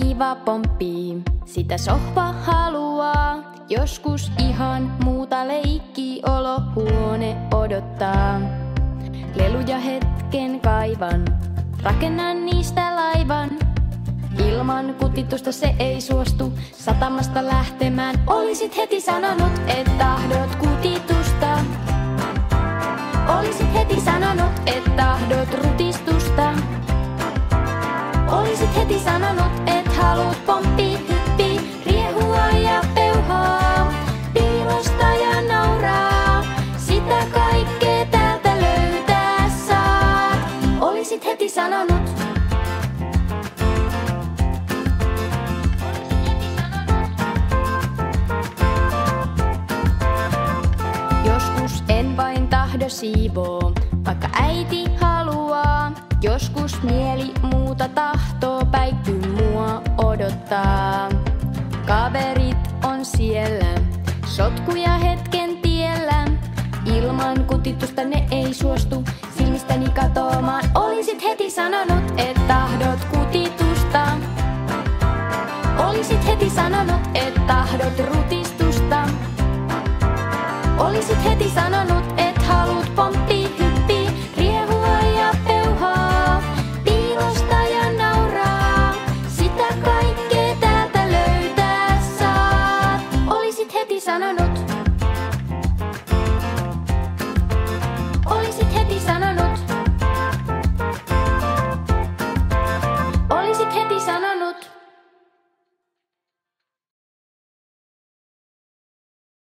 kiva pomppii, sitä sohva haluaa. Joskus ihan muuta leikki olohuone odottaa. Leluja hetken kaivan, rakennan niistä laivan. Ilman kutitusta se ei suostu satamasta lähtemään. Olisit heti sanonut, et tahdot kutitusta. Olisit heti sanonut, et tahdot rutistusta. Olisit heti sanonut, et haluut pomppii, hyppii, riehua ja peuhaa. Piilosta ja nauraa, sitä kaikkea täältä löytää saat. Olisit heti sanonut. Joskus en vain tahdo siivoo, vaikka äiti haluaa. Joskus mieli muuta tahtoo, päikky mua odottaa. Kaverit on siellä, sotkuja hetken tiellä. Ilman kutitusta ne ei suostu silmistäni katoamaan. Olisit heti sanonut, et tahdot kutitusta. Olisit heti sanonut, et tahdot rutistusta. Olisit heti sanonut, et haluut pomppii, hyppii, riehua ja peuhaa. Piilosta ja nauraa, sitä kaikkea täältä löytää saat. Olisit heti sanonut.